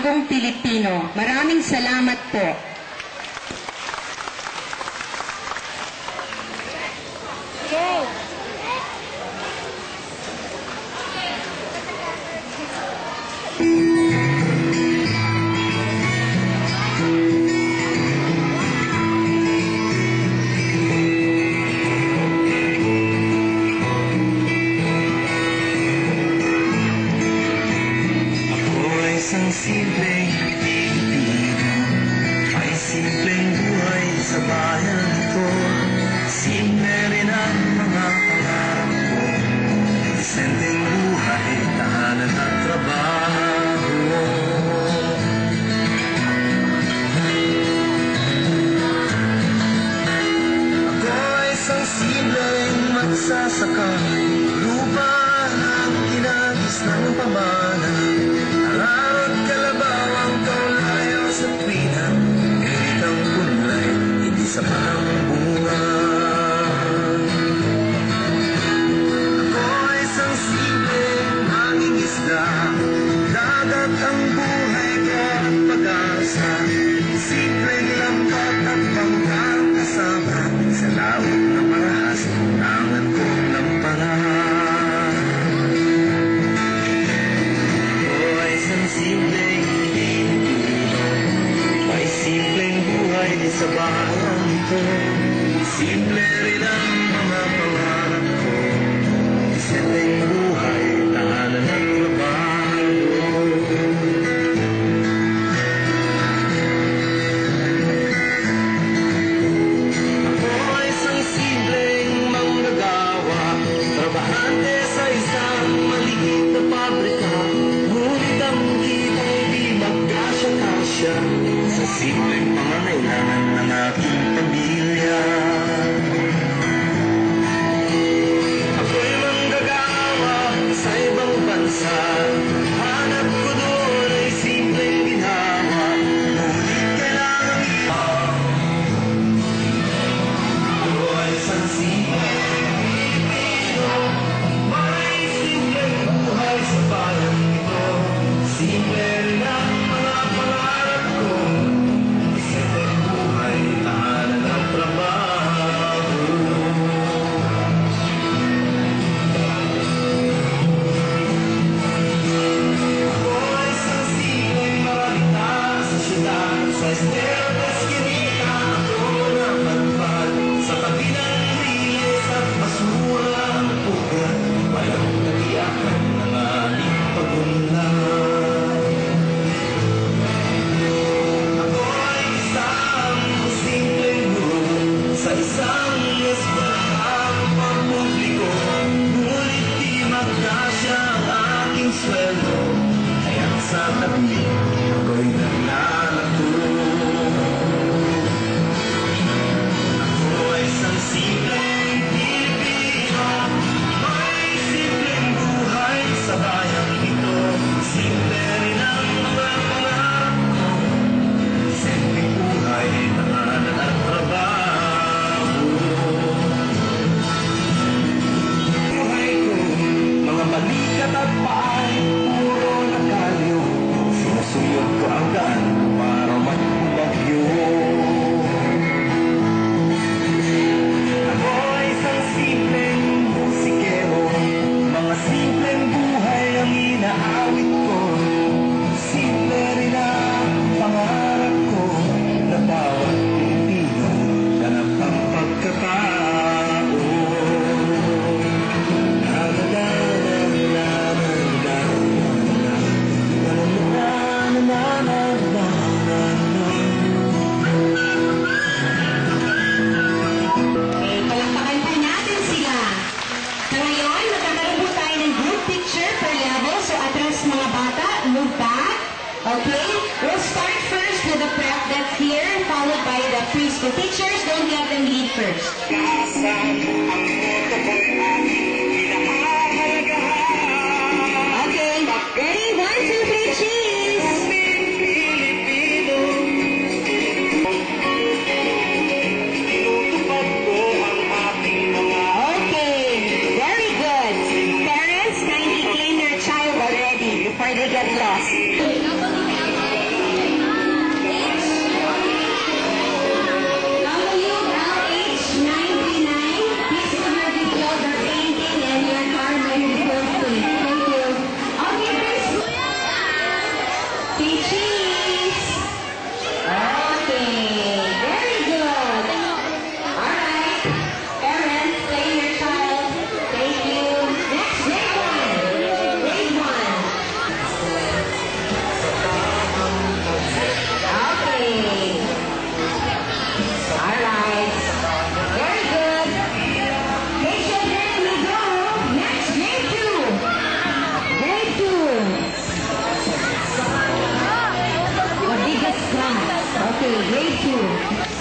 bagong Pilipino. Maraming salamat po. Isang simpleng Pilipino, may simpleng buhay sa bayan ito. Simple rin ang mga pangarap ko, disenteng buhay, tahanan at trabaho. Ako ay isang simpleng magsasaka, lupa ang kinagis ng pamana. Sa parang bunga, ako ay isang simpleng mangingisda, dagat ang buhay ko at pag-asa, simpleng lambat at pangkang kasama, sa laot na marahas, tangan kong lamparan. Ako ay isang simpleng Pilipino, may simpleng buhay sa bayan. Simple rin ang mga pangarap ko, disenteng buhay, tahanan at trabaho. Ako ay isang simpleng manggagawa, trabahante sa isang maliit na pabrika, ngunit ang kita'y di magkasya-kasya sa simpleng pangangailangan ng aking pamilya. Ako'y manggagawa sa ibang bansa, hanap ko doon ay simpleng ginawa, ngunit kailangan ako ay isang simpleng Pilipino, may simpleng buhay sa bayan ito. Simple rin ang mga pangarap ko, disenteng buhay, tahanan at trabaho. Ako ay isang simpleng maralita sa syudad, sa estero na eskinita, ako napadpad sa kabilang lilis at basura ang pugat, walang natiyakan ng aming pagunlad. Ako ay isang simpleng guro sa isang eskwelahan pampubliko, ngunit di magkasya ang aking sweldo, kaya sa tabi ako'y naglalato. Ako ay isang simpleng Pilipino, may simpleng buhay sa bayang ito. Simple rin ang mga pangarap ko, disenteng buhay, tahanan at trabaho. Buhay ko, mga balikat at paay, puro nakaliw, sinusuyod ko ang daan para magbagyo. Ako ay isang simpleng musikero, mga simpleng buhay ang inaawit ko. Simple rin ang pangarap ko, na bawat Pilipino ganap ang pagkatao. La la la la la la la la la la la la la. Okay, palakpakan po natin sila. Sa ngayon, magkakaroon po tayo ng group picture per level. So, atras mga bata, move back. Okay? We'll start first with the prep that's here, followed by the preschool teachers. Don't let them lead first. Okay, ready? 1, 2, 3, cheese! Okay, very good. Parents, kindly claim your child already before they get lost. cheese. Okay, very good. Alright. Parents, play your child. Thank you. Next, grade one. Grade one. Okay. Alright. Very good. Okay, children, we go. Next, grade two. Grade two. The biggest class. Okay, grade two.